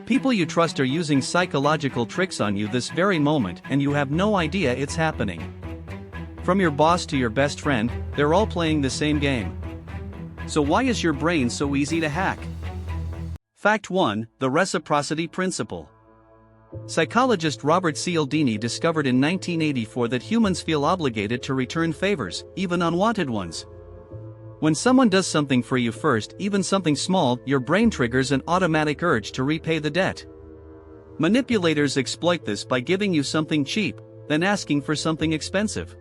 People you trust are using psychological tricks on you this very moment and you have no idea it's happening. From your boss to your best friend, they're all playing the same game. So why is your brain so easy to hack? Fact 1: The Reciprocity Principle. Psychologist Robert Cialdini discovered in 1984 that humans feel obligated to return favors, even unwanted ones. When someone does something for you first, even something small, your brain triggers an automatic urge to repay the debt. Manipulators exploit this by giving you something cheap, then asking for something expensive.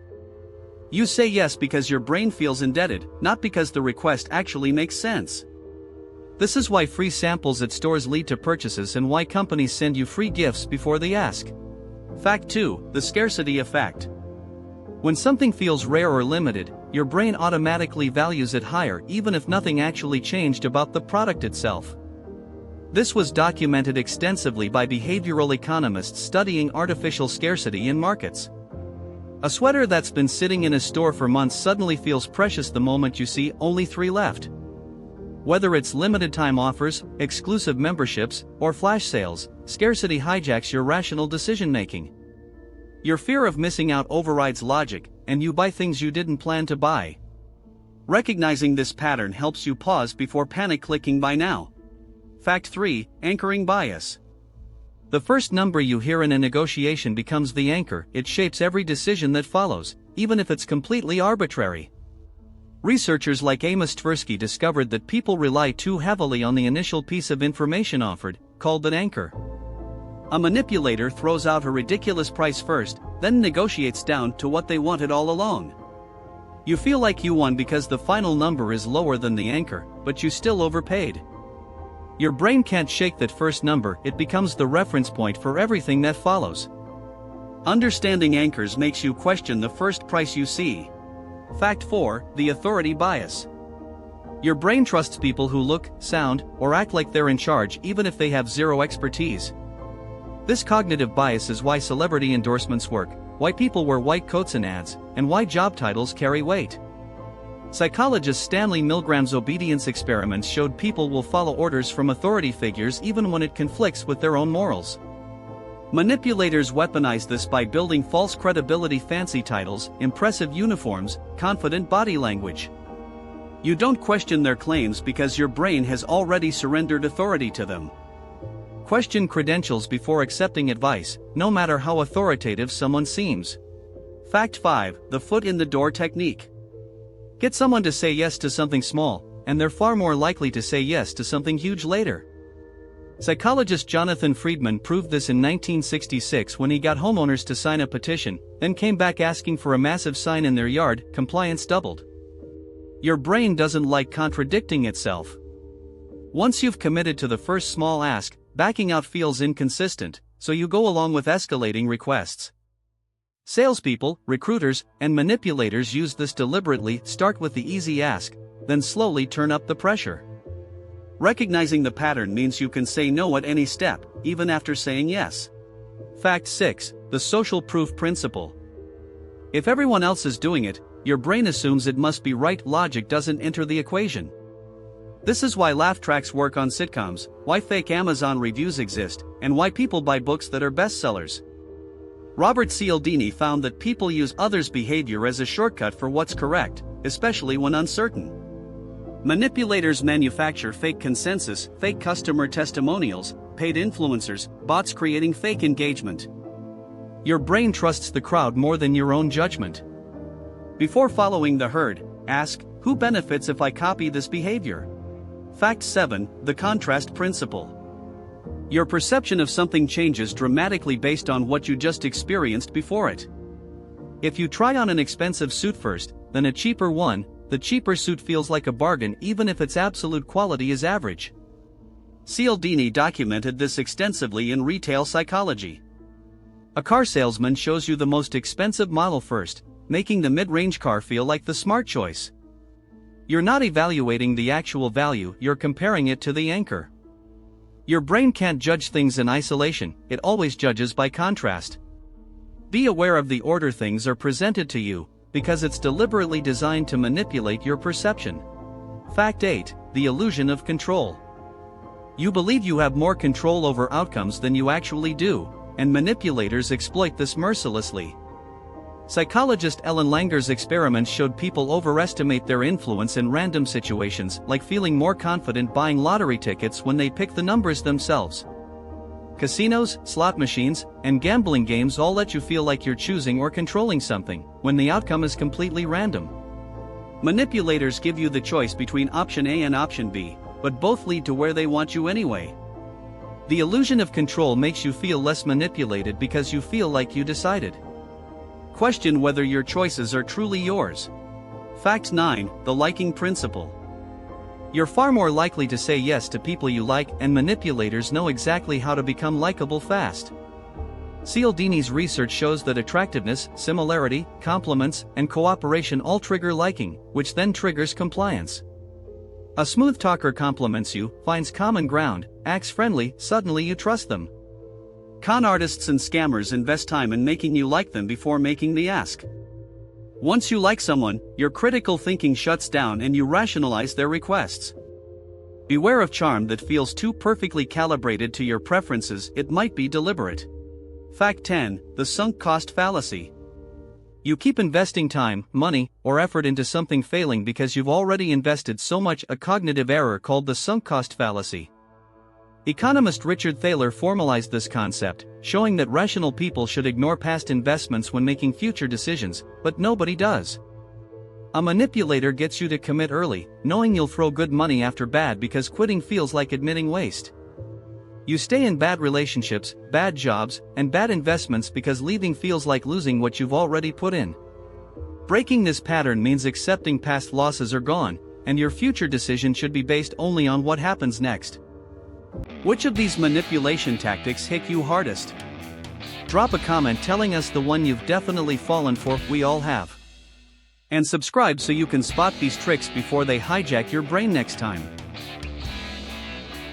You say yes because your brain feels indebted, not because the request actually makes sense. This is why free samples at stores lead to purchases and why companies send you free gifts before they ask. Fact 2: The Scarcity Effect. When something feels rare or limited, your brain automatically values it higher even if nothing actually changed about the product itself. This was documented extensively by behavioral economists studying artificial scarcity in markets. A sweater that's been sitting in a store for months suddenly feels precious the moment you see only 3 left. Whether it's limited time offers, exclusive memberships, or flash sales, scarcity hijacks your rational decision making. Your fear of missing out overrides logic, and you buy things you didn't plan to buy. Recognizing this pattern helps you pause before panic-clicking buy now. Fact 3: Anchoring Bias. The first number you hear in a negotiation becomes the anchor. It shapes every decision that follows, even if it's completely arbitrary. Researchers like Amos Tversky discovered that people rely too heavily on the initial piece of information offered, called an anchor. A manipulator throws out a ridiculous price first, then negotiates down to what they wanted all along. You feel like you won because the final number is lower than the anchor, but you still overpaid. Your brain can't shake that first number, it becomes the reference point for everything that follows. Understanding anchors makes you question the first price you see. Fact 4: The Authority Bias. Your brain trusts people who look, sound, or act like they're in charge even if they have zero expertise. This cognitive bias is why celebrity endorsements work, why people wear white coats in ads, and why job titles carry weight. Psychologist Stanley Milgram's obedience experiments showed people will follow orders from authority figures even when it conflicts with their own morals. Manipulators weaponize this by building false credibility, fancy titles, impressive uniforms, confident body language. You don't question their claims because your brain has already surrendered authority to them. Question credentials before accepting advice, no matter how authoritative someone seems. Fact 5: The Foot in the Door Technique. Get someone to say yes to something small, and they're far more likely to say yes to something huge later. Psychologist Jonathan Friedman proved this in 1966 when he got homeowners to sign a petition, then came back asking for a massive sign in their yard. Compliance doubled. Your brain doesn't like contradicting itself. Once you've committed to the first small ask, backing out feels inconsistent, so you go along with escalating requests. Salespeople, recruiters, and manipulators use this deliberately. Start with the easy ask, then slowly turn up the pressure. Recognizing the pattern means you can say no at any step, even after saying yes. Fact 6: The Social Proof Principle. If everyone else is doing it, your brain assumes it must be right. Logic doesn't enter the equation. This is why laugh tracks work on sitcoms, why fake Amazon reviews exist, and why people buy books that are bestsellers. Robert Cialdini found that people use others' behavior as a shortcut for what's correct, especially when uncertain. Manipulators manufacture fake consensus, fake customer testimonials, paid influencers, bots creating fake engagement. Your brain trusts the crowd more than your own judgment. Before following the herd, ask, who benefits if I copy this behavior? Fact 7: The Contrast Principle. Your perception of something changes dramatically based on what you just experienced before it. If you try on an expensive suit first, then a cheaper one, the cheaper suit feels like a bargain even if its absolute quality is average. Cialdini documented this extensively in retail psychology. A car salesman shows you the most expensive model first, making the mid-range car feel like the smart choice. You're not evaluating the actual value, you're comparing it to the anchor. Your brain can't judge things in isolation, it always judges by contrast. Be aware of the order things are presented to you, because it's deliberately designed to manipulate your perception. Fact 8: The Illusion of Control. You believe you have more control over outcomes than you actually do, and manipulators exploit this mercilessly. Psychologist Ellen Langer's experiments showed people overestimate their influence in random situations, like feeling more confident buying lottery tickets when they pick the numbers themselves. Casinos, slot machines, and gambling games all let you feel like you're choosing or controlling something, when the outcome is completely random. Manipulators give you the choice between option A and option B, but both lead to where they want you anyway. The illusion of control makes you feel less manipulated because you feel like you decided. Question whether your choices are truly yours. Fact 9, the liking principle. You're far more likely to say yes to people you like, and manipulators know exactly how to become likable fast. Cialdini's research shows that attractiveness, similarity, compliments, and cooperation all trigger liking, which then triggers compliance. A smooth talker compliments you, finds common ground, acts friendly, suddenly you trust them. Con artists and scammers invest time in making you like them before making the ask. Once you like someone, your critical thinking shuts down and you rationalize their requests. Beware of charm that feels too perfectly calibrated to your preferences, it might be deliberate. Fact 10, the sunk cost fallacy. You keep investing time, money, or effort into something failing because you've already invested so much, a cognitive error called the sunk cost fallacy. Economist Richard Thaler formalized this concept, showing that rational people should ignore past investments when making future decisions, but nobody does. A manipulator gets you to commit early, knowing you'll throw good money after bad because quitting feels like admitting waste. You stay in bad relationships, bad jobs, and bad investments because leaving feels like losing what you've already put in. Breaking this pattern means accepting past losses are gone, and your future decision should be based only on what happens next. Which of these manipulation tactics hit you hardest? Drop a comment telling us the one you've definitely fallen for. We all have. And subscribe so you can spot these tricks before they hijack your brain next time.